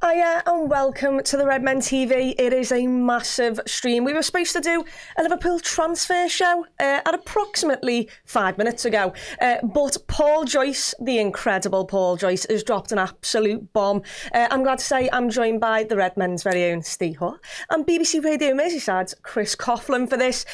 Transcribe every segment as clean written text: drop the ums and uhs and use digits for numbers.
Hiya and welcome to the Redmen TV. It is a massive stream. We were supposed to do a Liverpool transfer show at approximately 5 minutes ago, but Paul Joyce, the incredible Paul Joyce, has dropped an absolute bomb. I'm glad to say I'm joined by the Redmen's very own Steve Hoare and BBC Radio Merseyside's Chris Coughlin for this.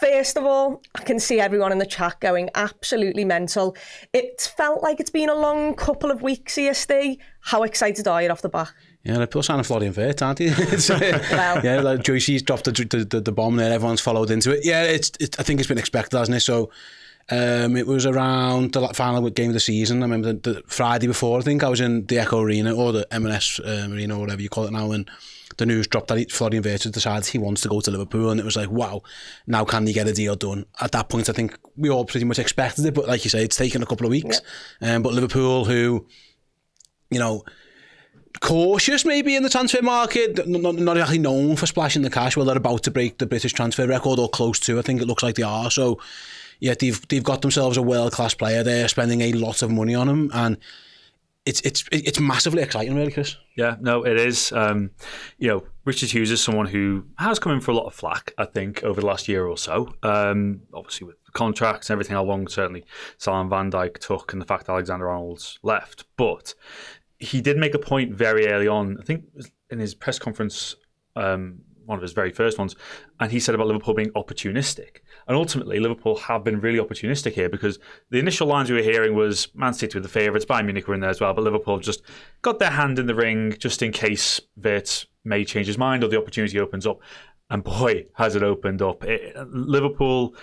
First of all, I can see everyone in the chat going absolutely mental. It felt like it's been a long couple of weeks here, Steve. How excited are you off the back? Yeah, Liverpool signing Florian Wirtz, aren't he? Well. Yeah, like Joyce's dropped the bomb there, everyone's followed into it. Yeah, I think it's been expected, hasn't it? So it was around the final game of the season. I remember the Friday before, I think I was in the Echo Arena or the M&S Arena or whatever you call it now, and the news dropped that Florian Wirtz has decided he wants to go to Liverpool, and it was like, wow, now can he get a deal done? At that point, I think we all pretty much expected it, but like you say, it's taken a couple of weeks. Yeah. But Liverpool, who, you know, cautious maybe in the transfer market, not actually known for splashing the cash. Well, they're about to break the British transfer record, or close to. I think it looks like they are. So, yeah, they've got themselves a world-class player there, spending a lot of money on him, and it's massively exciting, really, Chris. Yeah, no, it is. You know, Richard Hughes is someone who has come in for a lot of flack, I think, over the last year or so. Obviously, with contracts and everything along, certainly Salam Van Dijk took, and the fact that Alexander-Arnold's left. But he did make a point very early on, I think in his press conference, one of his very first ones, and he said about Liverpool being opportunistic. And ultimately, Liverpool have been really opportunistic here, because the initial lines we were hearing was Man City were the favourites, Bayern Munich were in there as well, but Liverpool have just got their hand in the ring just in case Wirtz may change his mind or the opportunity opens up. And boy, has it opened up. Liverpool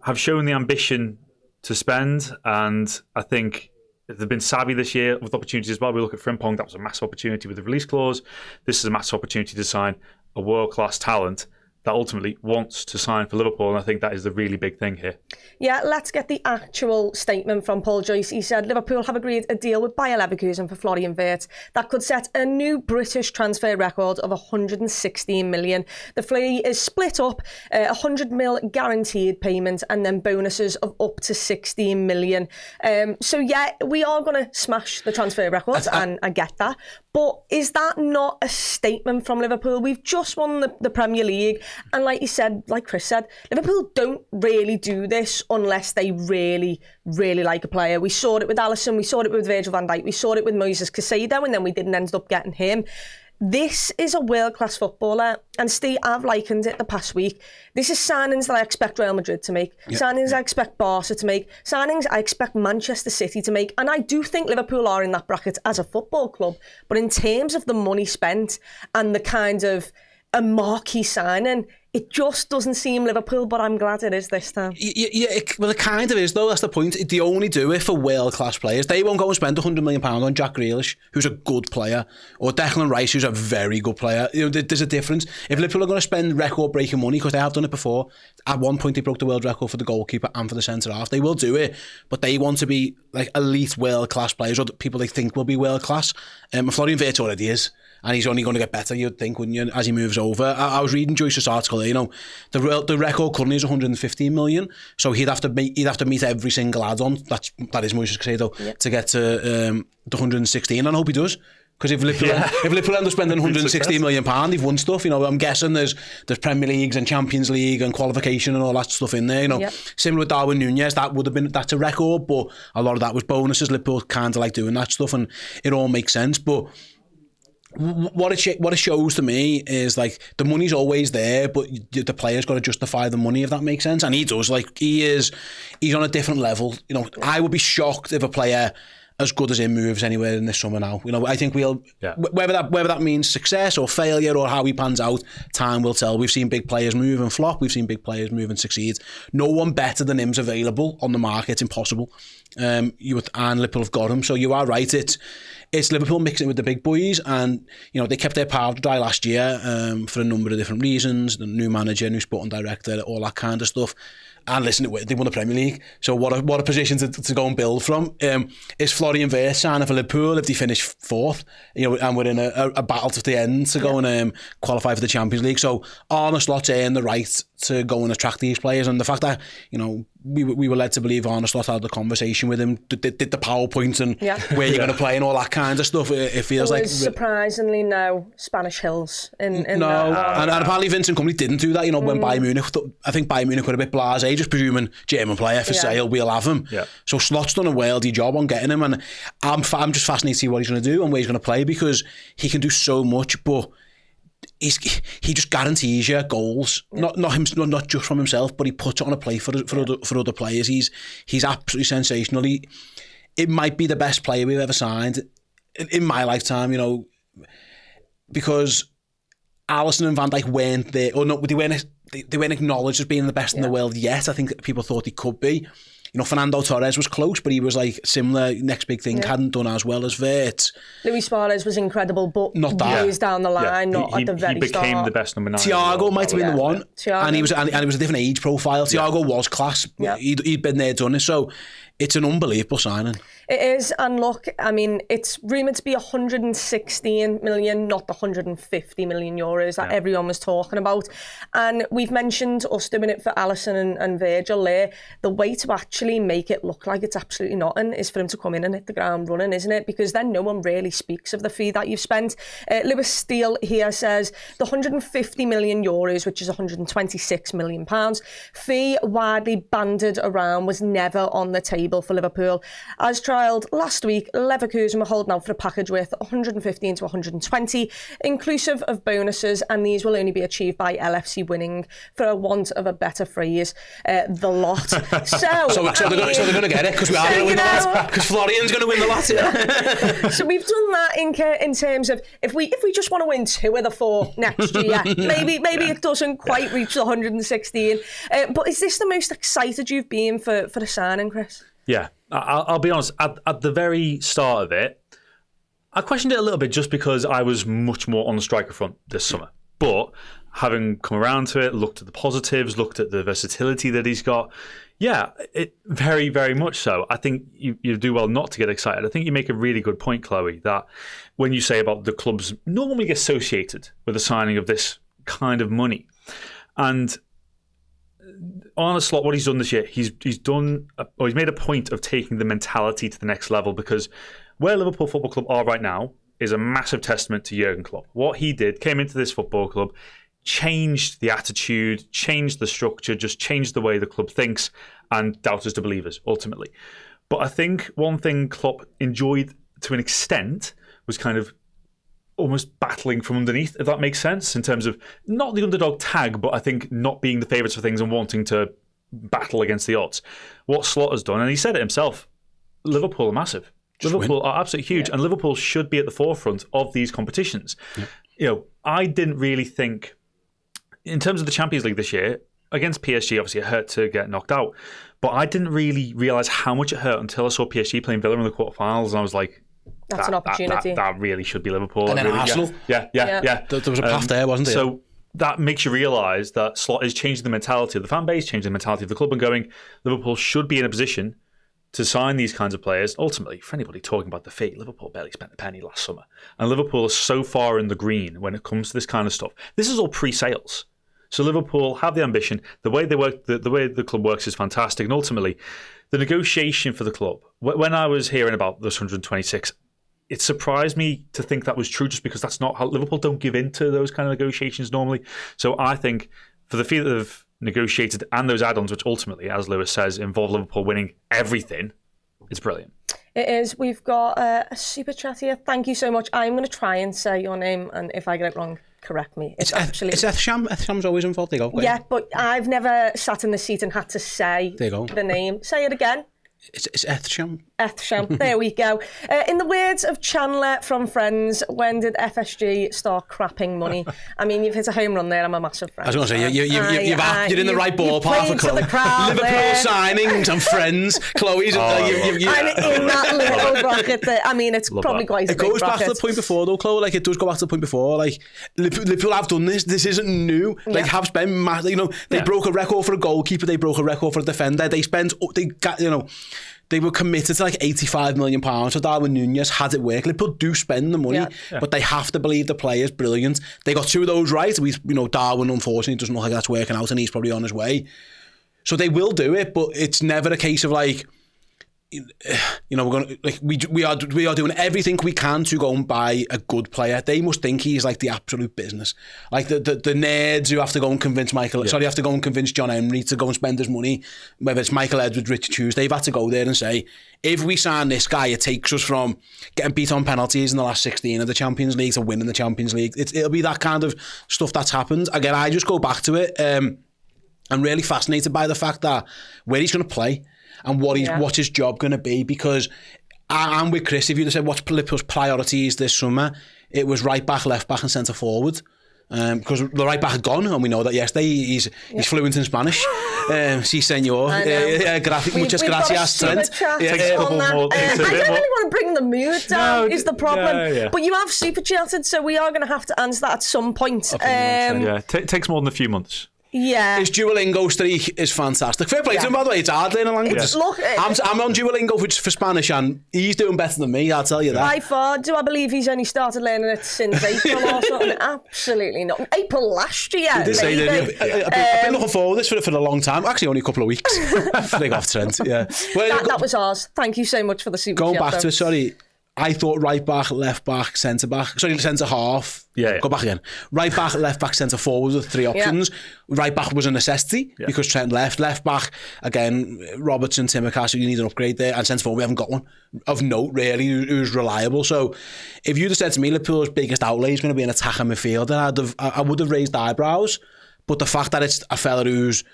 have shown the ambition to spend, and I think they've been savvy this year with opportunities as well. We look at Frimpong, that was a massive opportunity with the release clause. This is a massive opportunity to sign a world-class talent that ultimately wants to sign for Liverpool, and I think that is the really big thing here. Yeah, let's get the actual statement from Paul Joyce. He said Liverpool have agreed a deal with Bayer Leverkusen for Florian Wirtz that could set a new British transfer record of 116 million. The fee is split up, 100 mil guaranteed payment, and then bonuses of up to 16 million. So yeah, we are going to smash the transfer record, and I get that. But is that not a statement from Liverpool? We've just won the Premier League. And like you said, like Chris said, Liverpool don't really do this unless they really, really like a player. We saw it with Alisson, we saw it with Virgil van Dijk, we saw it with Moises Caicedo, and then we didn't end up getting him. This is a world-class footballer, and Steve, I've likened it the past week. This is signings that I expect Real Madrid to make, signings I expect Barca to make, signings I expect Manchester City to make, and I do think Liverpool are in that bracket as a football club, but in terms of the money spent and the kind of a marquee signing, it just doesn't seem Liverpool, but I'm glad it is this time. Yeah, it kind of is, though. That's the point. They only do it for world-class players. They won't go and spend £100 million on Jack Grealish, who's a good player, or Declan Rice, who's a very good player. You know, there's a difference. If Liverpool are going to spend record-breaking money, because they have done it before, at one point they broke the world record for the goalkeeper and for the centre-half. They will do it, but they want to be like elite world-class players, or people they think will be world-class. Florian Wirtz already is. And he's only going to get better, you'd think, wouldn't you, as he moves over. I was reading Joyce's article there, you know, the record currently is 115 million, so he'd have to meet every single add-on, that is Moises Caicedo, to get to the 116, and I hope he does. Because if Liverpool end up spending 116 million pound, they've won stuff. You know, I'm guessing there's Premier Leagues and Champions League and qualification and all that stuff in there. You know, similar with Darwin Núñez, that's a record, but a lot of that was bonuses. Liverpool kind of like doing that stuff, and it all makes sense. But what it shows to me is like the money's always there, but the player's got to justify the money, if that makes sense. And he does. Like he's on a different level. You know, I would be shocked if a player as good as him moves anywhere in this summer now. You know, I think whether that means success or failure or how he pans out, time will tell. We've seen big players move and flop. We've seen big players move and succeed. No one better than him's available on the market. It's impossible. And Liverpool have got him. So you are right. It's Liverpool mixing it with the big boys, and you know they kept their powder dry last year for a number of different reasons. The new manager, new sporting director, all that kind of stuff. And listen, they won the Premier League, so what a position to go and build from. Is Florian Wirtz signing for Liverpool if they finish fourth, you know, and we're in a battle to the end to go and qualify for the Champions League. So Arne Slot's earned the right to go and attract these players, and the fact that, you know, we were led to believe Arne Slot had the conversation with him, did the PowerPoint and where you're going to play and all that kind of stuff. It feels like surprisingly no Spanish hills in no, and apparently Vincent Kompany didn't do that. You know, when Bayern Munich, I think Bayern Munich were a bit blasé, just presuming German player for sale, we'll have him. Yeah. So Slot's done a worldy job on getting him, and I'm just fascinated to see what he's going to do and where he's going to play, because he can do so much, but he just guarantees you goals, not just from himself, but he puts it on a plate for other players. He's absolutely sensational. It might be the best player we've ever signed in my lifetime, you know, because Alisson and Van Dijk weren't there, or no, they weren't acknowledged as being the best in the world yet. I think people thought he could be. You know, Fernando Torres was close, but he was like similar, next big thing, hadn't done as well as Wirtz. Luis Suarez was incredible, but not that. Years down the line, not at the very start. He became the best number 9. Thiago might have been the one, and he was a different age profile. Thiago was class. He'd been there, done it. So it's an unbelievable signing. It is, and look, I mean, it's rumoured to be 116 million, not the 150 million euros that everyone was talking about. And we've mentioned us doing it for Alisson and Virgil there. The way to actually make it look like it's absolutely nothing is for him to come in and hit the ground running, isn't it? Because then no one really speaks of the fee that you've spent. Lewis Steele here says the 150 million euros, which is 126 million pounds, fee widely banded around, was never on the table for Liverpool. As trialled last week, Leverkusen were holding out for a package worth 115 to 120, inclusive of bonuses, and these will only be achieved by LFC winning, for a want of a better phrase, the lot. So they're going to get it, because we are going to win the lot, because Florian's going to win the lot. So we've done that in terms of if we just want to win 2 of the 4 next year, maybe it doesn't quite reach the 116. But is this the most excited you've been for the signing, Chris? Yeah, I'll be honest, at the very start of it, I questioned it a little bit just because I was much more on the striker front this summer. But having come around to it, looked at the positives, looked at the versatility that he's got, it very, very much so. I think you do well not to get excited. I think you make a really good point, Chloe, that when you say about the clubs normally associated with the signing of this kind of money. And Arne Slot, what he's done this year, he's made a point of taking the mentality to the next level, because where Liverpool Football Club are right now is a massive testament to Jurgen Klopp. What he did, came into this football club, changed the attitude, changed the structure, just changed the way the club thinks, and doubters to believers, ultimately. But I think one thing Klopp enjoyed to an extent was kind of almost battling from underneath, if that makes sense, in terms of not the underdog tag, but I think not being the favourites for things and wanting to battle against the odds. What Slot has done, and he said it himself, Liverpool are massive. Liverpool are absolutely huge, and Liverpool should be at the forefront of these competitions. Yeah. You know, I didn't really think, in terms of the Champions League this year, against PSG, obviously it hurt to get knocked out, but I didn't really realise how much it hurt until I saw PSG playing Villa in the quarterfinals, and I was like, that's an opportunity. That really should be Liverpool. And then really, Arsenal. Yeah. There was a path there, wasn't there? So that makes you realise that Slot is changing the mentality of the fan base, changing the mentality of the club, and going, Liverpool should be in a position to sign these kinds of players. Ultimately, for anybody talking about the fee, Liverpool barely spent a penny last summer. And Liverpool is so far in the green when it comes to this kind of stuff. This is all pre-sales. So Liverpool have the ambition. The way they work, the way the club works is fantastic. And ultimately, the negotiation for the club, when I was hearing about this 126, it surprised me to think that was true, just because that's not how Liverpool don't give in to those kind of negotiations normally. So I think for the fee that they've negotiated and those add-ons, which ultimately, as Lewis says, involve Liverpool winning everything, it's brilliant. It is. We've got a super chat here. Thank you so much. I'm going to try and say your name, and if I get it wrong, correct me. It's Ethsham. Etham's always involved. There you go. Yeah, but I've never sat in the seat and had to say the name. Say it again. It's Ethsham. Ethsham. There we go. In the words of Chandler from Friends, when did FSG start crapping money? I mean, you've hit a home run there. I'm a massive fan. I was going to say, you're in the right ballpark for Chloe. Liverpool signings and Friends. Chloe's. I'm in that little bracket there. I mean, it's probably quite a big bracket. It goes back to the point before, though, Chloe. Like, it does go back to the point before. Like, Liverpool have done this. This isn't new. Like, have spent, they broke a record for a goalkeeper. They broke a record for a defender. They were committed to like £85 million for Darwin Núñez. Had it worked, Liverpool do spend the money, but they have to believe the player's brilliant. They got 2 of those right. Darwin, unfortunately, doesn't look like that's working out, and he's probably on his way. So they will do it, but it's never a case of like, you know, we're going to, like, we are doing everything we can to go and buy a good player. They must think he's like the absolute business, like the nerds who have to go and convince have to go and convince John Henry to go and spend his money, whether it's Michael Edwards, Richard Hughes. They've had to go there and say, if we sign this guy, it takes us from getting beat on penalties in the last 16 of the Champions League to winning the Champions League. It'll be that kind of stuff that's happened. Again, I just go back to it. I'm really fascinated by the fact that where he's going to play and what's his job going to be, because I'm with Chris. If you'd have said what's Liverpool's priorities this summer, it was right back, left back and centre forward. Because the right back had gone, and we know that yesterday he's fluent in Spanish. Sí, señor. Muchas gracias, Trent. I don't really want to bring the mood down, is the problem. But you have super chatted, so we are going to have to answer that at some point. It takes more than a few months. Yeah. His Duolingo streak is fantastic. Fair play to him, by the way. It's hard learning languages. I'm on Duolingo for Spanish, and he's doing better than me, I'll tell you that. By far. Do I believe he's only started learning it since April or something? Absolutely not. April last year, I've been looking forward to this for a long time. Actually, only a couple of weeks. Frig off, Trent. Yeah. Well, that was ours. Thank you so much for the super Going chat, back to it, sorry. I thought right back, left back, centre back. Sorry, centre half. Yeah. Go back again. Right back, left back, centre forward with 3 options. Yeah. Right back was a necessity because Trent left. Left back, again, Robertson, Timothy, you need an upgrade there. And centre forward, we haven't got one of note, really, who's reliable. So if you'd have said to me, Liverpool's biggest outlay is going to be an attacking midfielder, I would have raised eyebrows. But the fact that it's a fella who's,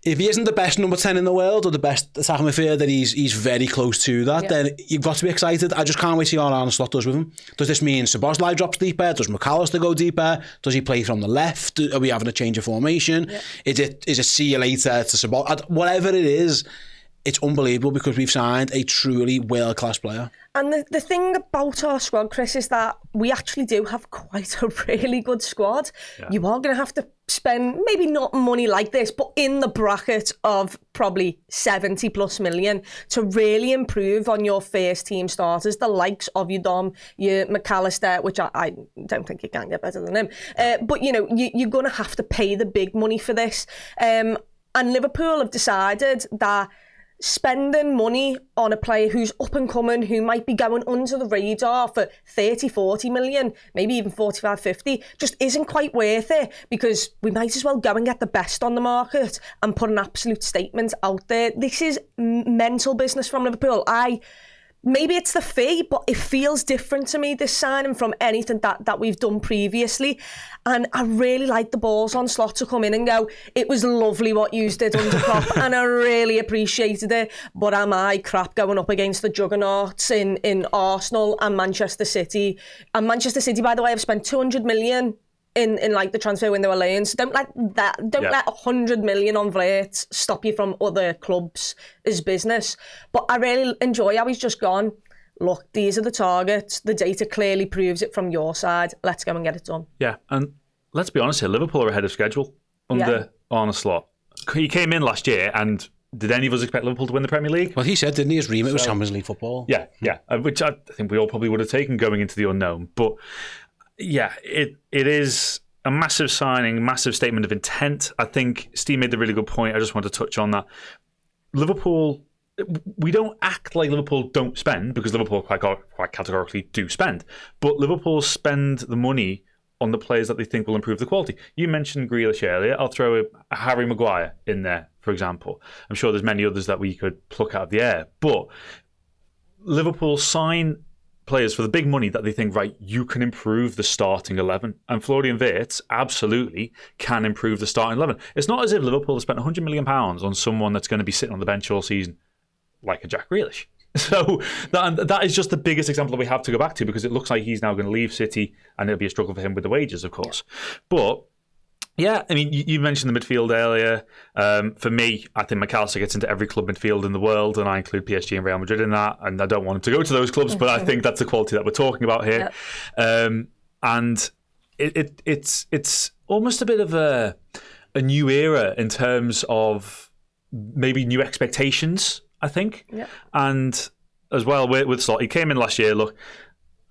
if he isn't the best number 10 in the world or the best attacking midfielder, that he's very close to that, then you've got to be excited. I just can't wait to see what Arne Slot does with him. Does this mean Szoboszlai drops deeper? Does McAllister go deeper? Does he play from the left? Are we having a change of formation? Yeah. Is it see you later to Szoboszlai? Whatever it is, it's unbelievable because we've signed a truly world-class player. And the thing about our squad, Chris, is that we actually do have quite a really good squad. Yeah. You are going to have to spend maybe not money like this, but in the bracket of probably 70 plus million to really improve on your first team starters, the likes of your Dom, your McAllister, which I don't think you can get better than him. But, you know, you're going to have to pay the big money for this. And Liverpool have decided that spending money on a player who's up and coming, who might be going under the radar for 30, 40 million, maybe even 45, 50, just isn't quite worth it, because we might as well go and get the best on the market and put an absolute statement out there. This is mental business from Liverpool. Maybe it's the fee, but it feels different to me, this signing, from anything that we've done previously. And I really like the balls on Slot to come in and go, it was lovely what you did under Klopp, and I really appreciated it. But am I crap going up against the juggernauts in Arsenal and Manchester City? And Manchester City, by the way, have spent 200 million in like the transfer window alone. So don't let 100 million on Wirtz stop you from other clubs as business. But I really enjoy how he's just gone, look, these are the targets. The data clearly proves it from your side. Let's go and get it done. Yeah, and let's be honest here, Liverpool are ahead of schedule under Arne Slot. He came in last year, and did any of us expect Liverpool to win the Premier League? Well, he said, didn't he, his remit was Champions League football. Yeah, which I think we all probably would have taken going into the unknown. But yeah, it is a massive signing, massive statement of intent. I think Steve made the really good point. I just want to touch on that. Liverpool, we don't act like Liverpool don't spend, because Liverpool quite categorically do spend. But Liverpool spend the money on the players that they think will improve the quality. You mentioned Grealish earlier. I'll throw a Harry Maguire in there, for example. I'm sure there's many others that we could pluck out of the air. But Liverpool sign players for the big money that they think, right, you can improve the starting 11. And Florian Wirtz absolutely can improve the starting 11. It's not as if Liverpool have spent £100 million on someone that's going to be sitting on the bench all season, like a Jack Grealish. So that is just the biggest example that we have to go back to, because it looks like he's now going to leave City, and it'll be a struggle for him with the wages, of course. But yeah, I mean, you mentioned the midfield earlier. For me, I think McAllister gets into every club midfield in the world, and I include PSG and Real Madrid in that. And I don't want him to go to those clubs, but I think that's the quality that we're talking about here. Yep. And it's almost a bit of a new era in terms of maybe new expectations, I think. Yep. And as well with Slot, he came in last year. Look,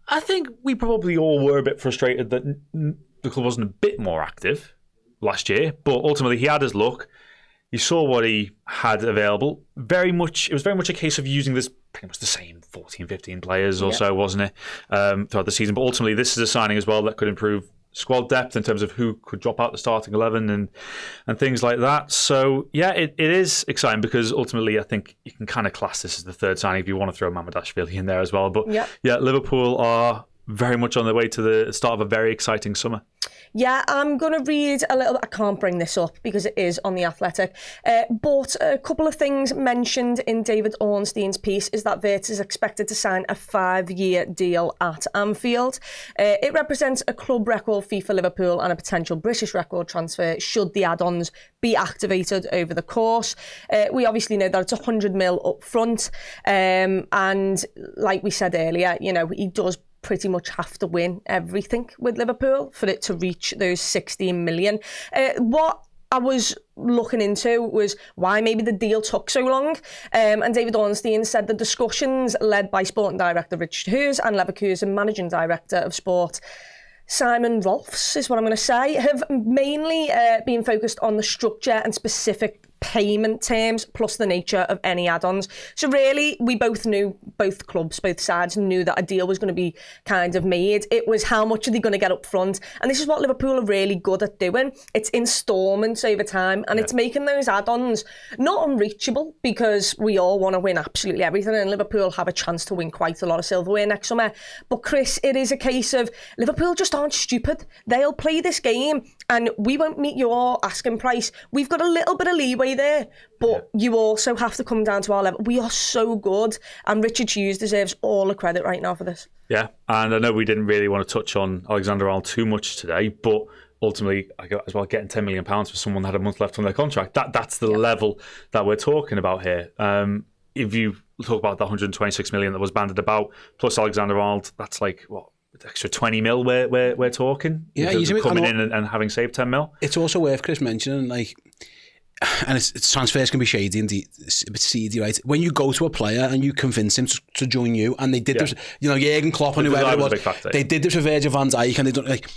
I think we probably all were a bit frustrated that the club wasn't a bit more active last year, but ultimately he had his luck. You saw what he had available. It was very much a case of using this pretty much the same 14, 15 players or so, wasn't it, throughout the season. But ultimately, this is a signing as well that could improve squad depth in terms of who could drop out the starting 11 and things like that. So, yeah, it is exciting because ultimately I think you can kind of class this as the third signing if you want to throw Mamardashvili in there as well. But, yeah, Liverpool are very much on their way to the start of a very exciting summer. Yeah, I'm going to read a little bit. I can't bring this up because it is on The Athletic. But a couple of things mentioned in David Ornstein's piece is that Wirtz is expected to sign a 5-year deal at Anfield. It represents a club record fee for Liverpool and a potential British record transfer should the add-ons be activated over the course. We obviously know that it's 100 mil up front. And like we said earlier, you know, he does pretty much have to win everything with Liverpool for it to reach those 16 million. What I was looking into was why maybe the deal took so long. And David Ornstein said the discussions led by sporting director Richard Hughes and Leverkusen managing director of sport Simon Rolfs, is what I'm going to say, have mainly been focused on the structure and specific payment terms plus the nature of any add-ons. So really, we both knew, both clubs, both sides knew that a deal was going to be kind of made. It was how much are they going to get up front? And this is what Liverpool are really good at doing. It's instalments over time, and it's making those add-ons not unreachable because we all want to win absolutely everything, and Liverpool have a chance to win quite a lot of silverware next summer. But Chris, it is a case of Liverpool just aren't stupid. They'll play this game and we won't meet your asking price. We've got a little bit of leeway there, but you also have to come down to our level. We are so good, and Richard Hughes deserves all the credit right now for this. Yeah, and I know we didn't really want to touch on Alexander-Arnold too much today, but ultimately, I got as well getting £10 million for someone that had a month left on their contract. That's the level that we're talking about here. If you talk about the 126 million that was banded about, plus Alexander-Arnold, that's like, what, extra 20 mil we're talking? Yeah, coming in and having saved 10 mil. It's also worth, Chris, mentioning, like, and it's transfers can be shady and a bit seedy, right? When you go to a player and you convince him to join you, and they did this, you know, Jurgen Klopp and whoever it was, they did this with Virgil van Dijk, and they don't, like,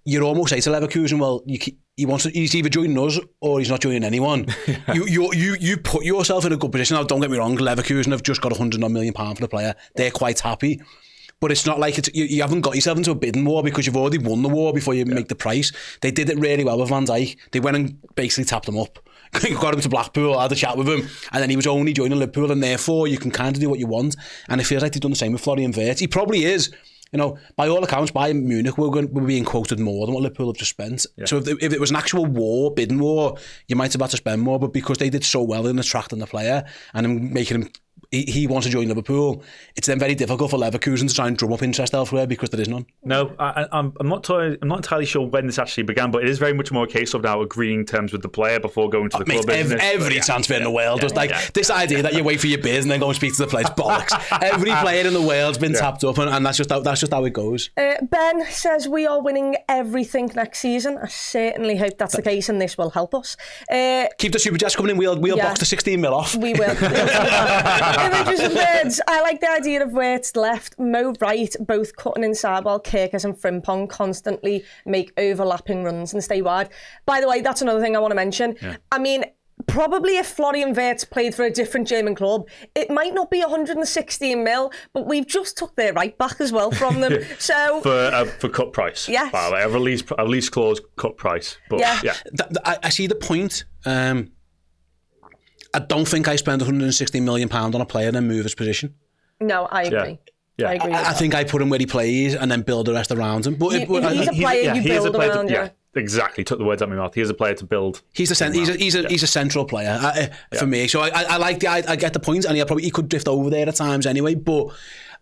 you'd almost say to Leverkusen, well, he's either joining us or he's not joining anyone. You put yourself in a good position. Now, don't get me wrong, Leverkusen have just got £100 million for the player. They're quite happy. But it's not like you haven't got yourself into a bidding war because you've already won the war before you make the price. They did it really well with Van Dijk. They went and basically tapped him up. Got him to Blackpool, had a chat with him, and then he was only joining Liverpool, and therefore you can kind of do what you want. And it feels like they've done the same with Florian Wirtz. He probably is. You know, by all accounts, Bayern Munich we're being quoted more than what Liverpool have just spent. Yeah. So if it was an actual war, bidding war, you might have had to spend more, but because they did so well in attracting the player and in making him, he wants to join Liverpool, it's then very difficult for Leverkusen to try and drum up interest elsewhere because there is none. No, I'm not entirely sure when this actually began, but it is very much more a case of now agreeing terms with the player before going to the club. Every transfer in the world, just this idea that you wait for your bid and then go and speak to the player, it's bollocks. Every player in the world's been tapped up, and that's just how it goes. Ben says we are winning everything next season. I certainly hope that's the case, and this will help us. Keep the Super Jets coming in. We'll box the 16 mil off. We will. Images and words. I like the idea of where it's left. Mo Wright both cutting inside while Kirkers and Frimpong constantly make overlapping runs and stay wide. By the way, that's another thing I want to mention. Yeah. I mean, probably if Florian Wirtz played for a different German club, it might not be 116 mil, but we've just took their right back as well from them. So for cut price, yes. By the way, a release clause cut price. But yeah. I see the point. I don't think I spend £160 million on a player and then move his position. No, I agree. Yeah. I agree. I think I put him where he plays and then build the rest around him. But he's a player you build around. Yeah, exactly. Took the words out of my mouth. He is a player to build. He's a central player for me. So I like I get the point, and he could drift over there at times anyway. But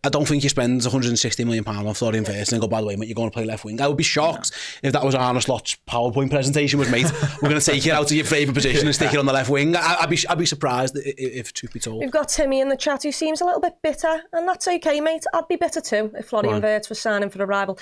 I don't think he spends £160 million on Florian Wirtz and then go, by the way, mate, you're going to play left wing. I would be shocked if that was Arne Slot's PowerPoint presentation was, mate, we're going to take you out of your favourite position and stick it on the left wing. I'd be surprised if truth be told. We've got Timmy in the chat who seems a little bit bitter, and that's okay, mate. I'd be bitter too if Florian Wirtz was signing for a rival.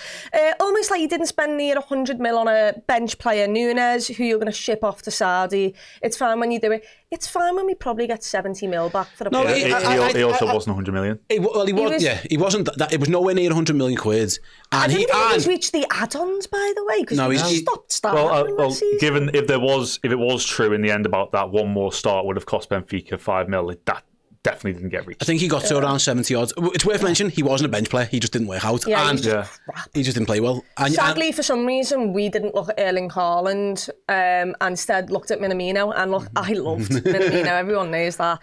Almost like you didn't spend near 100 mil on a bench player, Nunes, who you're going to ship off to Saudi. It's fine when you do it. it's fine when we probably get 70 mil back for the No, player. He also wasn't 100 million. He wasn't. It was nowhere near 100 million quid. And I didn't think he's reached the add-ons, by the way, because he stopped starting last season. Given if it was true in the end about that one more start would have cost Benfica 5 mil, that definitely didn't get reached. I think he got to around 70 odds. It's worth mentioning he wasn't a bench player. He just didn't work out. Yeah, he just didn't play well. Sadly, for some reason, we didn't look at Erling Haaland and instead looked at Minamino. And look, I loved Minamino. Everyone knows that.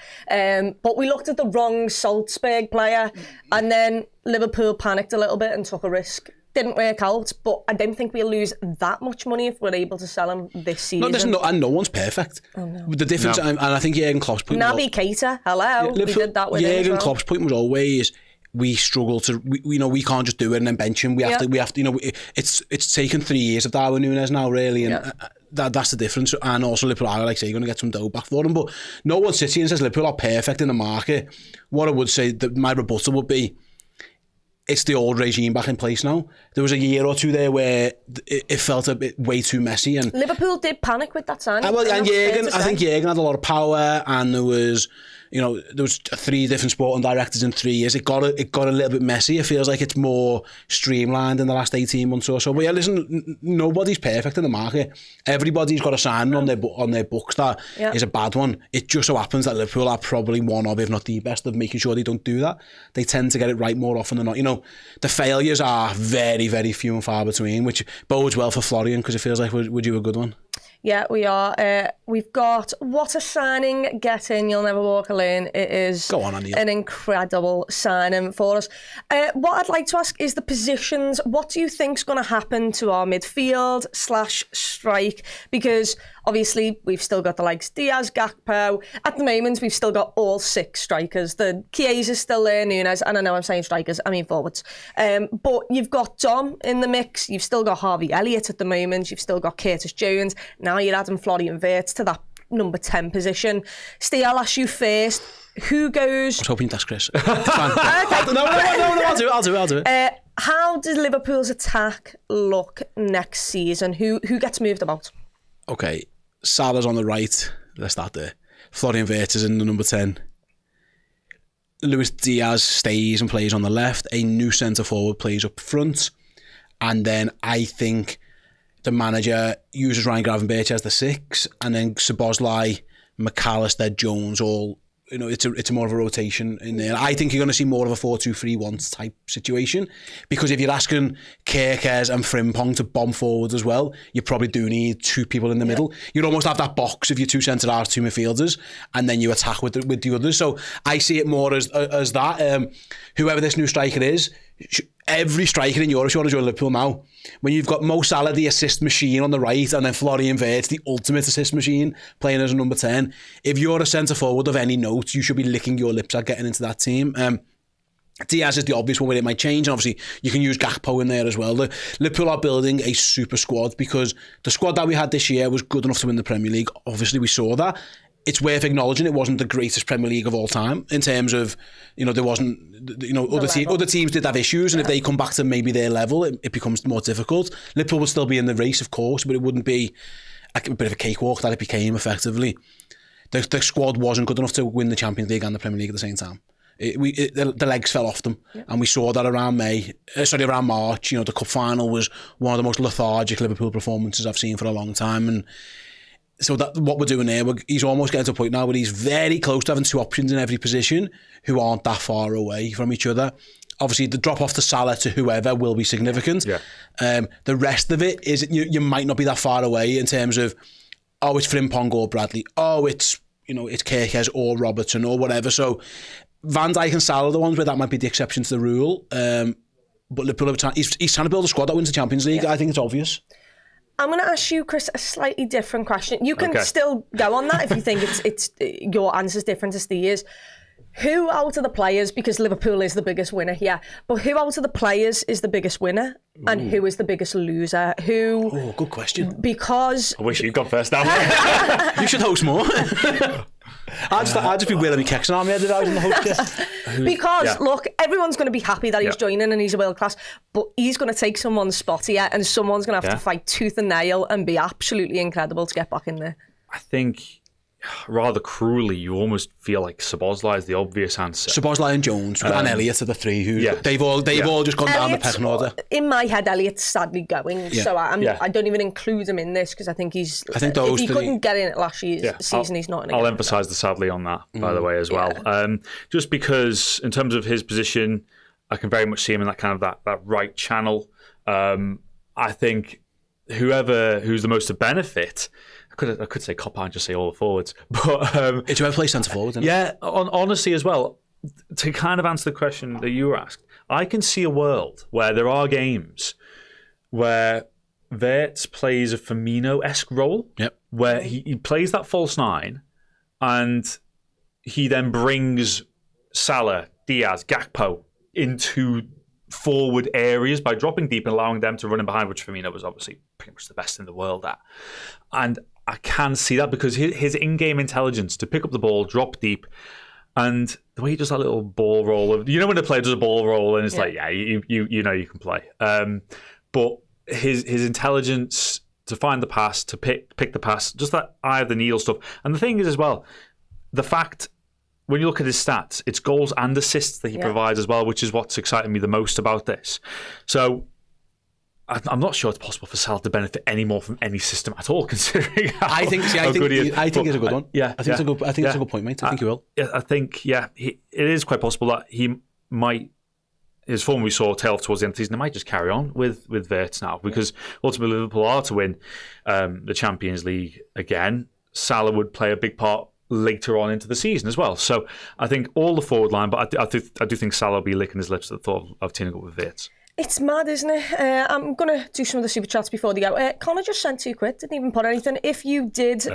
But we looked at the wrong Salzburg player, and then Liverpool panicked a little bit and took a risk. Didn't work out, but I don't think we'll lose that much money if we're able to sell him this season. And no one's perfect. Oh, no. The difference, and I think Jurgen Klopp's point... Naby Keita, hello. We did that with Jurgen Klopp's point was always... We struggle to, we can't just do it and then bench him. We have to, it's taken 3 years of Darwin Núñez now, really, and that's the difference. And also Liverpool are, like I say, you're going to get some dough back for him. But no one sits here and says Liverpool are perfect in the market. What I would say, that my rebuttal would be, it's the old regime back in place now. There was a year or two there where it felt a bit way too messy. And Liverpool did panic with that signing. And Jurgen, I think Jurgen had a lot of power, and there was 3 different sporting directors in 3 years. It got a little bit messy. It feels like it's more streamlined in the last 18 months or so. But yeah, listen, nobody's perfect in the market. Everybody's got a sign on their books that is a bad one. It just so happens that Liverpool are probably one of, if not the best, of making sure they don't do that. They tend to get it right more often than not. The failures are very, very few and far between, which bodes well for Florian, because it feels like we're due a good one. Yeah, we are. We've got What a Signing, Get In, You'll Never Walk Alone. It is an incredible signing for us. What I'd like to ask is the positions. What do you think's going to happen to our midfield / strike? Because obviously we've still got the likes Diaz, Gakpo. At the moment, we've still got all 6 strikers. The Chiesa's still there, Núñez, and I know I'm saying strikers, I mean forwards. But you've got Dom in the mix. You've still got Harvey Elliott at the moment. You've still got Curtis Jones. Now you're adding Florian Wirtz to that number 10 position. Steve, I'll ask you first. Who goes... I was hoping that's Chris. No, I'll do it. How does Liverpool's attack look next season? Who gets moved about? Okay, Salah's on the right. Let's start there. Florian Wirtz is in the number 10. Luis Diaz stays and plays on the left. A new centre-forward plays up front. And then I think the manager uses Ryan Gravenberch as the 6, and then Szoboszlai, McAllister, Jones, all, it's more of a rotation in there. I think you're going to see more of a 4-2-3-1 type situation, because if you're asking Kerkez and Frimpong to bomb forward as well, you probably do need 2 people in the middle. You'd almost have that box of your 2 centre-halves, 2 midfielders, and then you attack with the others. So I see it more as that. Whoever this new striker is, every striker in Europe should join Liverpool now. When you've got Mo Salah, the assist machine on the right, and then Florian Wirtz, the ultimate assist machine, playing as a number 10, if you're a centre forward of any note, you should be licking your lips at getting into that team. Diaz is the obvious one where it might change, and obviously you can use Gakpo in there as well. Liverpool are building a super squad, because the squad that we had this year was good enough to win the Premier League. Obviously we saw that. It's worth acknowledging it wasn't the greatest Premier League of all time, in terms of, there wasn't, other teams did have issues, and if they come back to maybe their level, it becomes more difficult. Liverpool would still be in the race, of course, but it wouldn't be a bit of a cakewalk that it became effectively. The squad wasn't good enough to win the Champions League and the Premier League at the same time. The legs fell off them, and we saw that around March. The cup final was one of the most lethargic Liverpool performances I've seen for a long time, and so that what we're doing here, he's almost getting to a point now where he's very close to having 2 options in every position who aren't that far away from each other. Obviously, the drop off to Salah to whoever will be significant. The rest of it is you might not be that far away in terms of, it's Frimpong or Bradley. It's Kerkez or Robertson or whatever. So Van Dijk and Salah are the ones where that might be the exception to the rule. But Liverpool, he's trying to build a squad that wins the Champions League. I think it's obvious. I'm going to ask you, Chris, a slightly different question. You can still go on that if you think it's your answer's different to Steve's. Who out of the players, because Liverpool is the biggest winner here, but who out of the players is the biggest winner, and who is the biggest loser? Good question. Because I wish you'd gone first now. You should host more. I'd just be wearing my kicks on my head if I was in the host. Because, look, everyone's going to be happy that he's joining and he's a world class, but he's going to take someone's spot here, and someone's going to have to fight tooth and nail and be absolutely incredible to get back in there. I think rather cruelly, you almost feel like Szoboszlai is the obvious answer. Szoboszlai and Jones and Elliott are the three who they've all just gone down the pecking order. In my head, Elliott's sadly going, so I don't even include him in this because I think he's. I think if he couldn't get in it last year's season, he's not. I'll emphasise the sadly on that, by the way, as well. Just because in terms of his position, I can very much see him in that kind of that right channel. I think who's the most to benefit. I could say Coppa and just say all the forwards, but it's whoever plays centre forward. Isn't it? Honestly, as well, to kind of answer the question that you were asked, I can see a world where there are games where Wirtz plays a Firmino-esque role, where he plays that false nine, and he then brings Salah, Diaz, Gakpo into forward areas by dropping deep and allowing them to run in behind, which Firmino was obviously pretty much the best in the world at. And I can see that because his in-game intelligence to pick up the ball, drop deep, and the way he does that little ball roll, when a player does a ball roll and it's like, you know you can play. But his intelligence to find the pass, to pick the pass, just that eye of the needle stuff. And the thing is as well, the fact, when you look at his stats, it's goals and assists that he provides as well, which is what's exciting me the most about this. So I'm not sure it's possible for Salah to benefit any more from any system at all, considering how good he is. I think it's a good one. I think it's a good point, mate. I think he will. I think, it is quite possible that he might, his form we saw tail off towards the end of the season, he might just carry on with Wirtz now, because ultimately Liverpool are to win the Champions League again. Salah would play a big part later on into the season as well. So I think all the forward line, but I do think Salah will be licking his lips at the thought of teaming up with Wirtz. It's mad, isn't it? I'm going to do some of the super chats before they go. Connor just sent £2, didn't even put anything. If you did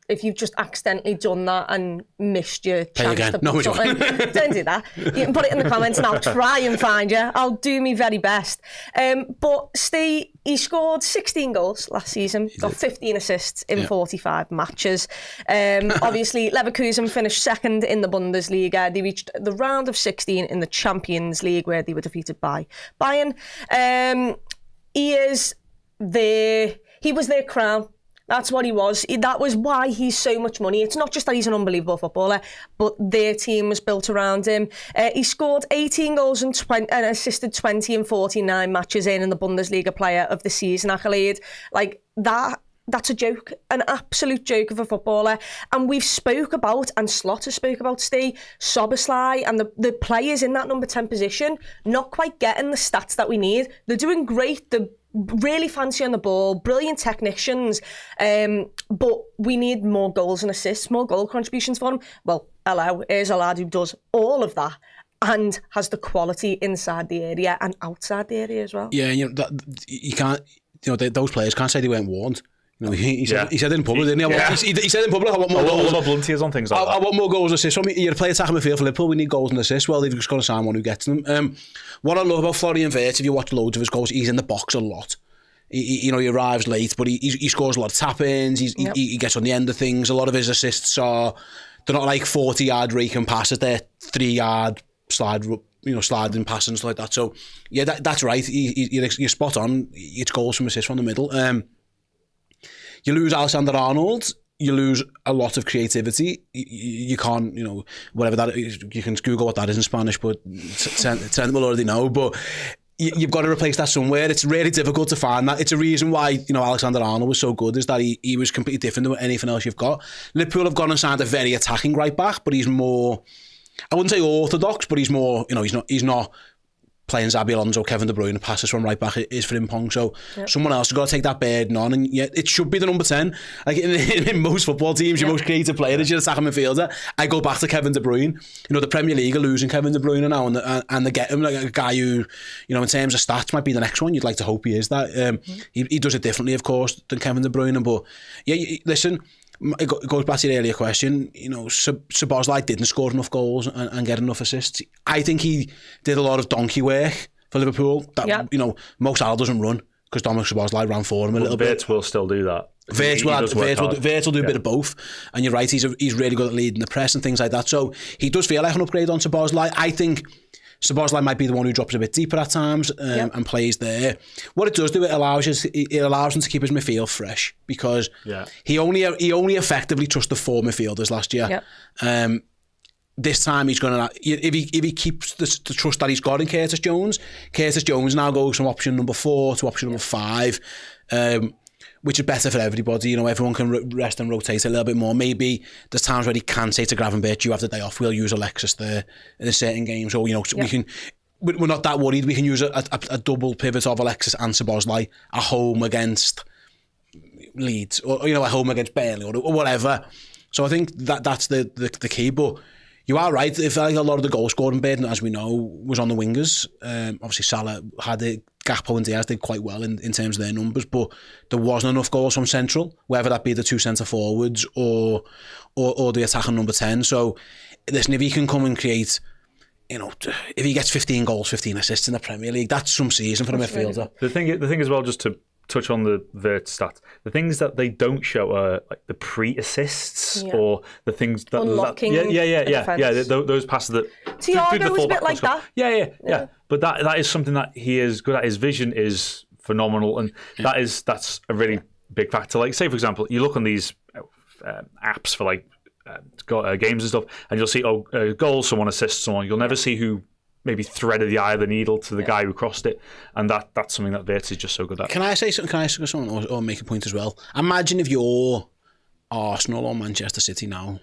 if you've just accidentally done that and missed your chance to put something, don't do that. You can put it in the comments and I'll try and find you. I'll do my very best. But Steve, he scored 16 goals last season, got 15 assists in 45 matches. Obviously, Leverkusen finished second in the Bundesliga. They reached the round of 16 in the Champions League, where they were defeated by Bayern. He was their crown. That's what he was. That was why he's so much money. It's not just that he's an unbelievable footballer, but their team was built around him. He scored 18 goals and assisted 20 in 49 matches in the Bundesliga Player of the Season accolade. Like that. That's a joke, an absolute joke of a footballer. And we've spoke about, and Slaughter spoke about, Steve, Szoboszlai and the players in that number 10 position not quite getting the stats that we need. They're doing great. They're really fancy on the ball, brilliant technicians, but we need more goals and assists, more goal contributions for them. Well, here's a lad who does all of that and has the quality inside the area and outside the area as well. Yeah, you can't, those players can't say they weren't warned. He said it in public, didn't he? He said in public, I want more goals. A lot of blunt on things like that. I want more goals and assists. You're a player attacking midfield for Liverpool, we need goals and assists. Well, they've just got to sign one who gets them. What I love about Florian Wirtz, if you watch loads of his goals, he's in the box a lot. He arrives late, but he scores a lot of tap-ins, he gets on the end of things. A lot of his assists they're not like 40-yard raking passes, they're 3-yard sliding passes and stuff like that. So, yeah, that's right. You're spot on. It's goals from assists from the middle. You lose Alexander-Arnold, you lose a lot of creativity. You can't, whatever that is, you can Google what that is in Spanish, but Trent will already know. But you've got to replace that somewhere. It's really difficult to find that. It's a reason why, Alexander-Arnold was so good, is that he was completely different than anything else you've got. Liverpool have gone and signed a very attacking right back, but he's more, I wouldn't say orthodox, but he's more, he's not playing Xabi Alonso, Kevin De Bruyne, passes from right back is for Impong. So someone else has got to take that burden on, and it should be the number 10. Like in most football teams, your most creative player is your attacking midfielder. I go back to Kevin De Bruyne. The Premier League are losing Kevin De Bruyne now, and they get him like a guy who, in terms of stats, might be the next one. You'd like to hope he is that. He does it differently, of course, than Kevin De Bruyne. But listen, it goes back to your earlier question. Szoboszlai didn't score enough goals and get enough assists. I think he did a lot of donkey work for Liverpool. Mo Salah doesn't run because Dominic Szoboszlai ran for him a little bit. Wirtz will still do that. Wirtz will do a bit of both, and you're right. He's really good at leading the press and things like that. So he does feel like an upgrade on Szoboszlai. I think Szoboszlai might be the one who drops a bit deeper at times and plays there. What it does do, it allows him to keep his midfield fresh, because he only effectively trusted 4 midfielders last year. This time he's going to, if he keeps the trust that he's got in Curtis Jones now goes from option number 4 to option number 5, which is better for everybody. You know, everyone can rest and rotate a little bit more. Maybe there's times where he can say to Gravenberch, you have the day off, we'll use Alexis there in certain games, or, you know, we're not that worried. We can use a double pivot of Alexis and Szoboszlai at home against Leeds, or, you know, at home against Burnley, or whatever. So I think that's the key. But you are right. If a lot of the goal scoring burden, as we know, was on the wingers. Obviously Salah had it. Gakpo and Diaz did quite well in terms of their numbers, but there wasn't enough goals from central, whether that be the 2 centre forwards or the attacking number 10. So listen, if he can come and create, you know, if he gets 15 goals, 15 assists in the Premier League, that's some season for a midfielder. The thing as well, just to touch on the Wirtz stats, the things that they don't show are like the pre-assists or the things that unlocking. Those passes that Thiago was a bit like that. Yeah. But that is something that he is good at. His vision is phenomenal, and that's a really big factor. Like, say for example, you look on these apps for like games and stuff, and you'll see goals, someone assists someone. You'll never see who maybe threaded the eye of the needle to the guy who crossed it, and that's something that Wirtz is just so good at. Can I say something or make a point as well? Imagine if you're Arsenal or Manchester City now,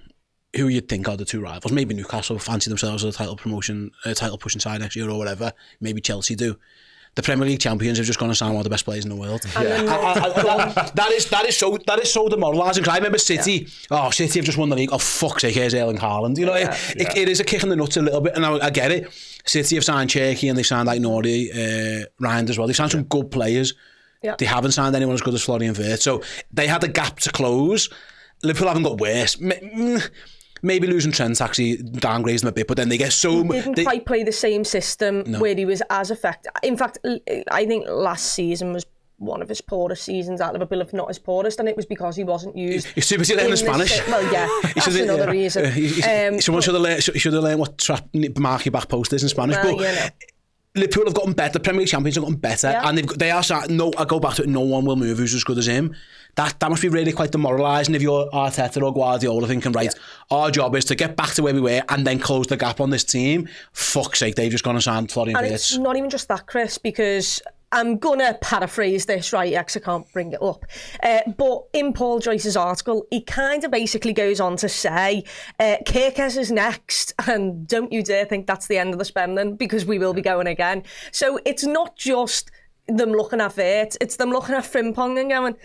who you'd think are the 2 rivals. Maybe Newcastle fancy themselves as a title pushing side next year or whatever. Maybe Chelsea do. The Premier League champions have just gone and signed one of the best players in the world. That is so demoralising. Because I remember City. City have just won the league. Oh, fuck's sake, here's Erling Haaland. You know, it is a kick in the nuts a little bit, and I get it. City have signed Cherky and they signed like Nori, Ryan as well. They signed some good players. They haven't signed anyone as good as Florian Wirtz. So they had a gap to close. Liverpool haven't got worse. Maybe losing Trent actually downgrades them a bit, but then they get so... He didn't quite play the same system where he was as effective. In fact, I think last season was one of his poorest seasons at Liverpool, if not his poorest, and it was because he wasn't used. He's too busy learning Spanish. Well, yeah, that's another reason. Someone should have learned what mark your back post is in Spanish. Well, but Liverpool have gotten better. The Premier League champions have gotten better, and they are. I go back to it. No one will move who's as good as him. That must be really quite demoralising if you're Arteta or Guardiola thinking, right, our job is to get back to where we were and then close the gap on this team. Fuck's sake, they've just gone and signed Florian Wirtz. And it's not even just that, Chris, because I'm going to paraphrase this, right, because I can't bring it up. But in Paul Joyce's article, he kind of basically goes on to say, Kirkes is next, and don't you dare think that's the end of the spending, because we will be going again. So it's not just them looking at Wirtz, it's them looking at Frimpong and going,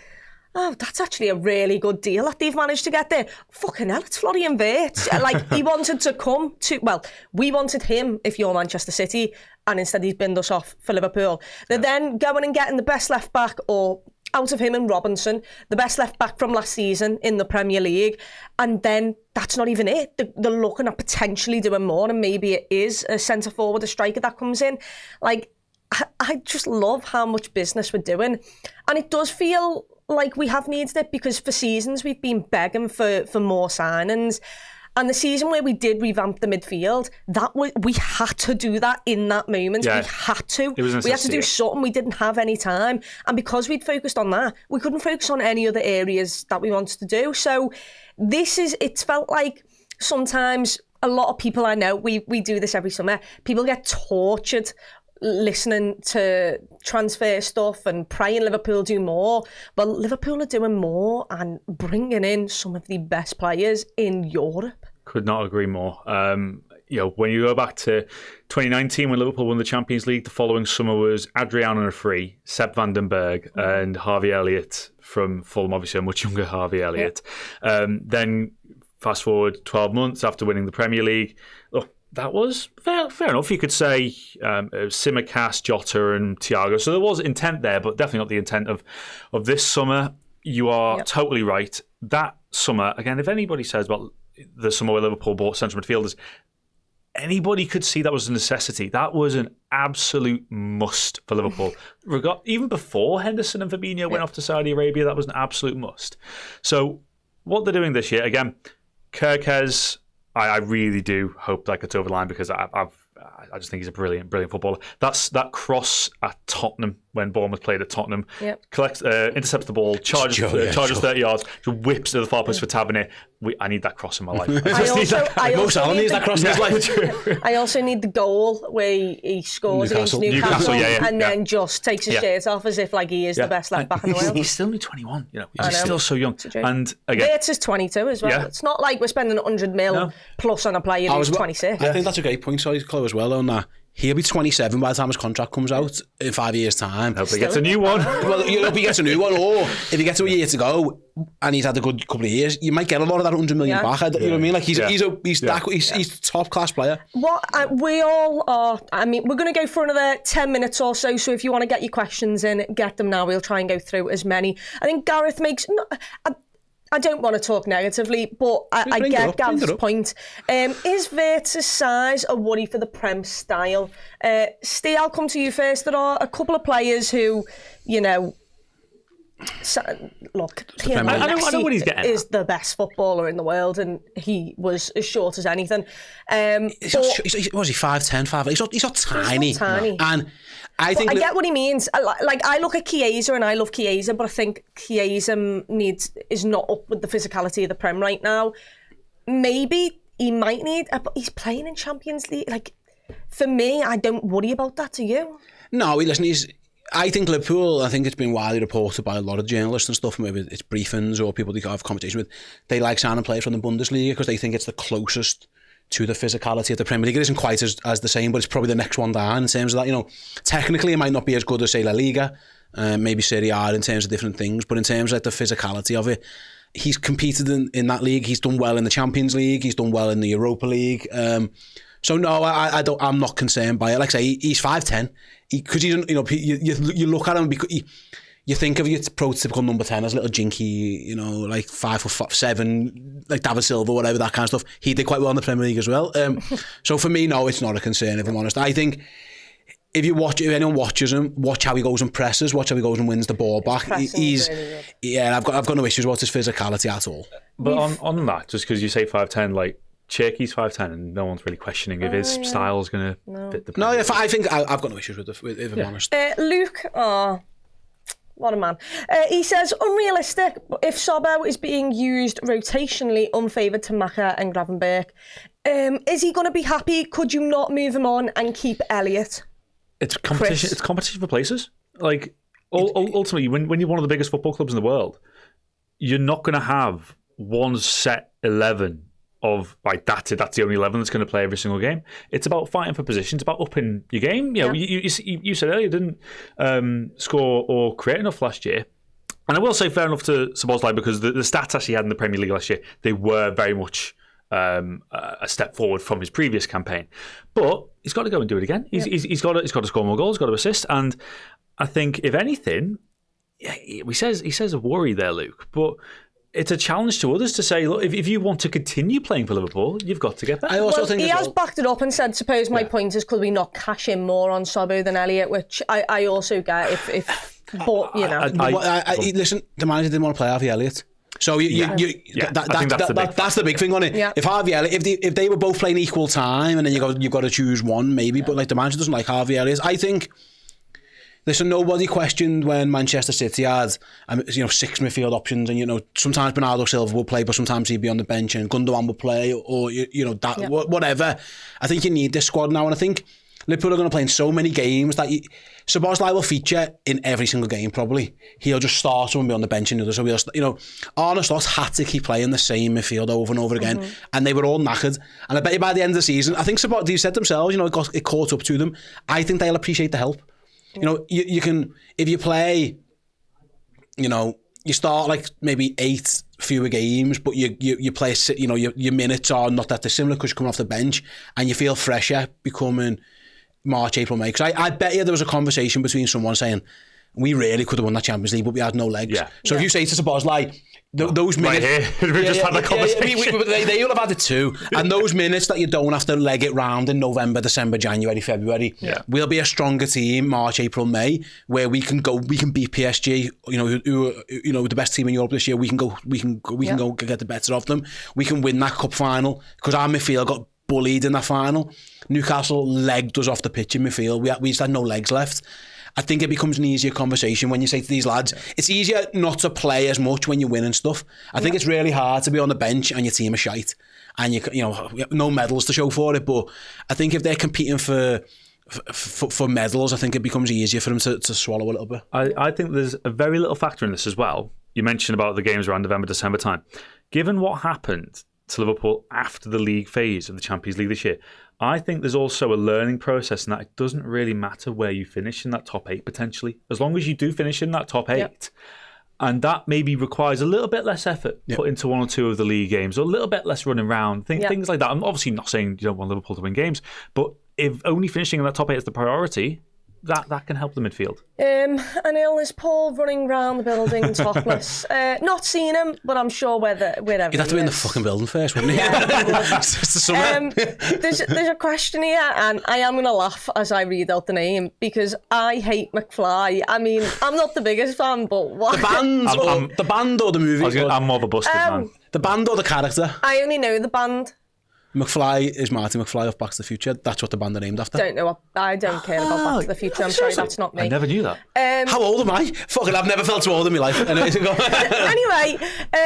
oh, that's actually a really good deal that they've managed to get there. Fucking hell, it's Florian Wirtz. Like, he wanted to come to... Well, we wanted him if you're Manchester City, and instead he's binned us off for Liverpool. They're then going and getting the best left-back, or out of him and Robinson, the best left-back from last season in the Premier League, and then that's not even it. They're looking at potentially doing more, and maybe it is a centre-forward, a striker that comes in. Like, I just love how much business we're doing. And it does feel like we have needed it, because for seasons we've been begging for more signings, and the season where we did revamp the midfield, we had to do that in that moment. We had to. We had to do something. We didn't have any time, and because we'd focused on that, we couldn't focus on any other areas that we wanted to do. So it's felt like sometimes a lot of people I know, we do this every summer, people get tortured listening to transfer stuff and praying Liverpool do more. But Liverpool are doing more and bringing in some of the best players in Europe. Could not agree more. When you go back to 2019 when Liverpool won the Champions League, the following summer was Adrian on a free, Sepp van den Berg and Harvey Elliott from Fulham, obviously a much younger Harvey Elliott. Then fast forward 12 months after winning the Premier League, that was fair enough. You could say Tsimikas, Jota and Thiago. So there was intent there, but definitely not the intent of this summer. You are totally right. That summer, again, if anybody says about the summer where Liverpool bought central midfielders, anybody could see that was a necessity. That was an absolute must for Liverpool. Even before Henderson and Fabinho went off to Saudi Arabia, that was an absolute must. So what they're doing this year, again, Kirkes, I really do hope that gets over the line, because I've I just think he's a brilliant footballer. That cross at Tottenham when Bournemouth played at Tottenham, intercepts the ball, charges 30 yards, just whips to the far post for Tavernier. I need that cross in my life. I also need that cross in his life. I also need the goal where he scores against Newcastle and then just takes his shirt off as if like he is the best left back in the world. He's still only 21. He's still so young. And again, Wirtz is 22 as well. Yeah. It's not like we're spending 100 mil plus on a player who's 26. I think that's a great point. Sorry, Chloe, as well on that. He'll be 27 by the time his contract comes out in 5 years' time. Hope he gets a new one. Well, hope he gets a new one, or if he gets a year to go and he's had a good couple of years, you might get a lot of that 100 million back. You know what I mean? Like he's a top class player. We all are. I mean, we're going to go for another 10 minutes or so. So if you want to get your questions in, get them now. We'll try and go through as many. I think Gareth makes. I don't want to talk negatively, but I get Gareth's point. Is Wirtz's size a worry for the Prem style? Steve, I'll come to you first. There are a couple of players who, look, I know what he's getting is the best footballer in the world, and he was as short as anything. Was he 5'10", 5'8"? He's not tiny. He's not tiny. And I think I get what he means. Like I look at Chiesa and I love Chiesa, but I think Chiesa is not up with the physicality of the Prem right now. Maybe he might need, but he's playing in Champions League. Like for me, I don't worry about that. Do you? No, listen, I think Liverpool, I think it's been widely reported by a lot of journalists and stuff, maybe it's briefings or people they have conversation with, they like signing players from the Bundesliga because they think it's the closest to the physicality of the Premier League. It isn't quite as the same, but it's probably the next one down in terms of that. Technically it might not be as good as, say, La Liga, maybe Serie A in terms of different things, but in terms of the physicality of it, he's competed in that league. He's done well in the Champions League. He's done well in the Europa League. So no, I'm not concerned by it. Like I say, he's 5'10". Because you look at him because you think of your prototypical number 10 as a little jinky, like 5'7", like David Silva, whatever, that kind of stuff. He did quite well in the Premier League as well. So for me, no, it's not a concern, if I'm honest. I think if anyone watches him, watch how he goes and presses, watch how he goes and wins the ball back. He's really good. I've got no issues with his physicality at all. But on that, just because you say 5'10", like Cherky's 5'10", and no one's really questioning if his style's going to fit the play. No, I think I've got no issues with it, if I'm honest. Luke, what a man. He says, unrealistic, if Sobbo is being used rotationally, unfavoured to Maka and Gravenberch, is he going to be happy? Could you not move him on and keep Elliott? It's competition. Chris? It's competition for places. Like, ultimately, when you're one of the biggest football clubs in the world, you're not going to have one set 11 of like that's it. That's the only 11 that's going to play every single game. It's about fighting for positions. It's about upping your game. You said earlier you didn't score or create enough last year, and I will say fair enough to Szoboszlai because the stats actually had in the Premier League last year, they were very much a step forward from his previous campaign. But he's got to go and do it again. He's got to score more goals. He's got to assist. And I think if anything, he says a worry there, Luke, but it's a challenge to others to say, look, if you want to continue playing for Liverpool, you've got to get better. I also think he has backed it up and said, suppose my point is, could we not cash in more on Sobbo than Elliott, which I also get if listen, the manager didn't want to play Harvey Elliott. So that's the big thing on it. Yeah. If Harvey Elliott, if they were both playing equal time, and then you've got to choose one, maybe. Yeah. But like the manager doesn't like Harvey Elliott. I think. Listen, nobody questioned when Manchester City had 6 midfield options, and sometimes Bernardo Silva will play, but sometimes he'd be on the bench, and Gundogan will play, or whatever. I think you need this squad now, and I think Liverpool are going to play in so many games that Szoboszlai will feature in every single game. Probably he'll just start and be on the bench, and others. So Arne Slot had to keep playing the same midfield over and over again, and they were all knackered. And I bet you by the end of the season, I think they said themselves, it caught up to them. I think they'll appreciate the help. You can, if you play, you start like maybe 8 fewer games, but you play, your minutes are not that dissimilar because you're coming off the bench and you feel fresher becoming March, April, May. Because I bet you there was a conversation between someone saying, we really could have won that Champions League, but we had no legs. Yeah. So if you say to Szoboszlai, those minutes... Right here, we just had that conversation. They will have had it too. And those minutes that you don't have to leg it round in November, December, January, February, we'll be a stronger team, March, April, May, where we can beat PSG, who the best team in Europe this year. We can go get the better of them. We can win that cup final, because our midfield got bullied in that final. Newcastle legged us off the pitch in midfield. We just had no legs left. I think it becomes an easier conversation when you say to these lads, it's easier not to play as much when you win and stuff. I think it's really hard to be on the bench and your team are shite and you know no medals to show for it. But I think if they're competing for medals, I think it becomes easier for them to swallow a little bit. I think there's a very little factor in this as well. You mentioned about the games around November, December time. Given what happened to Liverpool after the league phase of the Champions League this year, I think there's also a learning process in that it doesn't really matter where you finish in that top 8 potentially, as long as you do finish in that top 8. Yep. And that maybe requires a little bit less effort put into 1 or 2 of the league games, or a little bit less running around, things like that. I'm obviously not saying you don't want Liverpool to win games, but if only finishing in that top 8 is the priority, that can help the midfield. Anil, is Paul running around the building topless? Not seen him, but I'm sure wherever he'd have to be in the fucking building first, wouldn't he? There's a question here, and I am going to laugh as I read out the name because I hate McFly. I mean, I'm not the biggest fan, but what? The band or the movie? I'm more of a busted man. The band or the character? I only know the band. McFly is Marty McFly of Back to the Future. That's what the band are named after. I don't care about Back to the Future. I'm sorry, that's not me. I never knew that. How old am I? Fucking, I've never felt so old in my life. Anyway,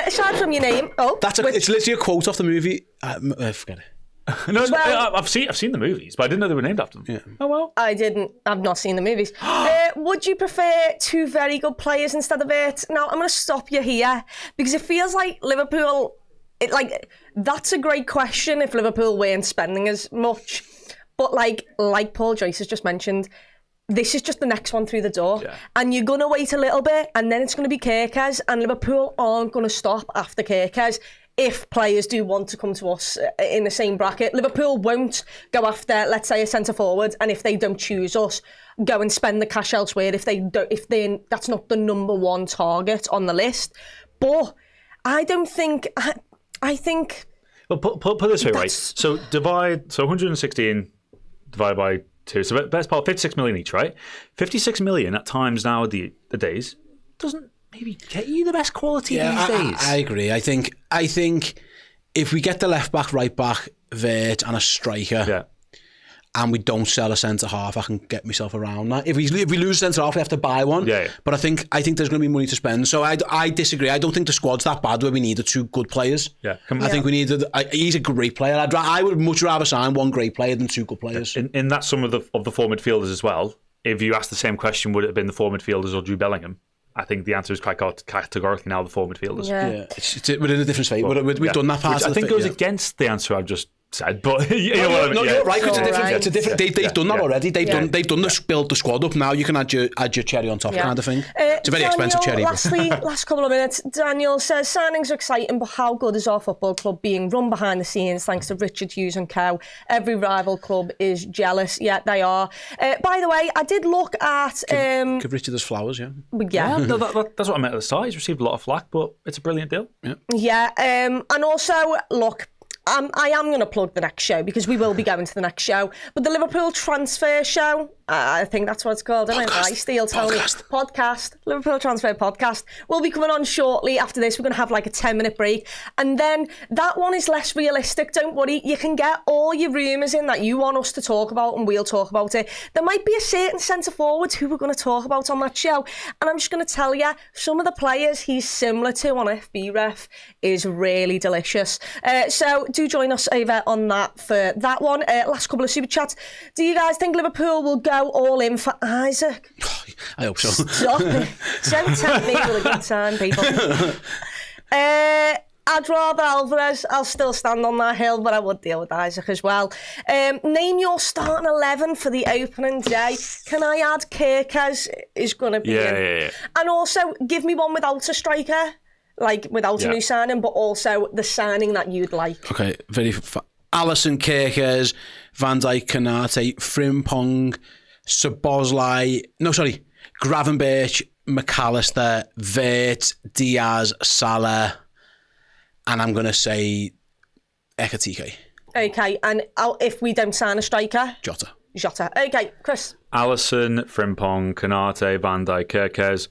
aside from your name, it's literally a quote off the movie. Forget it. I've seen the movies, but I didn't know they were named after them. Yeah. Oh well. I've not seen the movies. Would you prefer 2 very good players instead of 8? Now I'm going to stop you here because it feels like Liverpool. That's a great question if Liverpool weren't spending as much. But like Paul Joyce has just mentioned, this is just the next one through the door. Yeah. And you're going to wait a little bit and then it's going to be Kirkes, and Liverpool aren't going to stop after Kirkes. If players do want to come to us in the same bracket, Liverpool won't go after, let's say, a centre forward, and if they don't choose us, go and spend the cash elsewhere. If that's not the number 1 target on the list. But I don't think. I think. Well, put it this way, right? So 116 divided by 2. So best part 56 million each, right? 56 million at times nowadays doesn't maybe get you the best quality these days. I agree. I think if we get the left back, right back, Wirtz and a striker, and we don't sell a centre half, I can get myself around that. If we lose centre half, we have to buy one. Yeah. But I think there's going to be money to spend. So I disagree. I don't think the squad's that bad where we needed 2 good players. Yeah. I think we needed. He's a great player. I would much rather sign 1 great player than 2 good players. In that sum of the 4 midfielders as well. If you ask the same question, would it have been the 4 midfielders or Jude Bellingham? I think the answer is quite categorically now the 4 midfielders. Yeah. We're in a different space. We've done that part. Which I think goes against the answer I've just said, but you know what I mean. No, you're right. It's a different. They've done that already. They've done build the squad up. Now you can add your cherry on top, kind of thing. It's a very expensive cherry. Last couple of minutes. Daniel says signings are exciting, but how good is our football club being run behind the scenes thanks to Richard Hughes and co? Every rival club is jealous. Yeah, they are. By the way, I did look at. Give Richard his flowers. Yeah. No, that's what I meant at the start. He's received a lot of flack, but it's a brilliant deal. Yeah. And also look. I am going to plug the next show because we will be going to the next show. But the Liverpool transfer show, I think that's what it's called. Podcast. Liverpool transfer podcast. We'll be coming on shortly after this. We're going to have like a 10-minute break. And then that one is less realistic. Don't worry. You can get all your rumours in that you want us to talk about and we'll talk about it. There might be a certain centre forward who we're going to talk about on that show. And I'm just going to tell you, some of the players he's similar to on FB Ref is really delicious. So do join us over on that for that one. Last couple of super chats. Do you guys think Liverpool will go all in for Isaac? I hope so. Stop it. Don't tempt me with a good time, people. I'd rather Alvarez. I'll still stand on that hill, but I would deal with Isaac as well. Name your starting 11 for the opening day. Can I add Kirkes is going to be in? Yeah. And also, give me one without a striker. Like, without a new signing, but also the signing that you'd like. Okay, Alisson, Kirkes, Van Dijk, Konate, Frimpong, Gravenberch, McAllister, Wirtz, Diaz, Salah, and I'm going to say Ekitike. Okay, and if we don't sign a striker? Jota. Okay, Chris. Alisson, Frimpong, Konate, Van Dijk, Kirkes,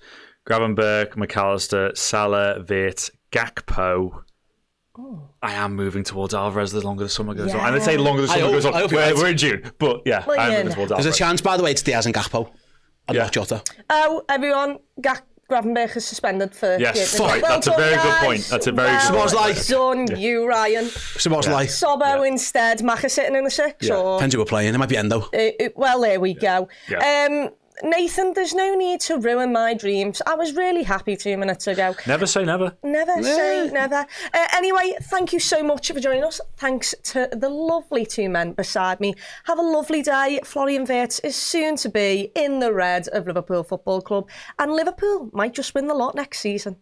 Gravenberch, McAllister, Salah, Wirtz, Gakpo. I am moving towards Alvarez the longer the summer goes on. Yeah. And I say longer the summer goes on. I hope you're right. We're in June, but yeah, Well, I'm yeah. moving towards There's Alvarez. a chance, by the way, it's Diaz and Gakpo and Yeah. not Jota. Oh, everyone, Gravenberch is suspended for... Yes, Well right. That's a done, very good guys. point. That's a very good Someone's point. like- Done, you, Ryan. So what's like? Sobbo instead. Maka sitting in the 6, Yeah. or... Depends who we're playing. It might be Endo. Well, there we go. Yeah. Nathan, there's no need to ruin my dreams. I was really happy 2 minutes ago. Never say never. Never say never. Anyway, thank you so much for joining us. Thanks to the lovely 2 men beside me. Have a lovely day. Florian Wirtz is soon to be in the red of Liverpool Football Club, and Liverpool might just win the lot next season.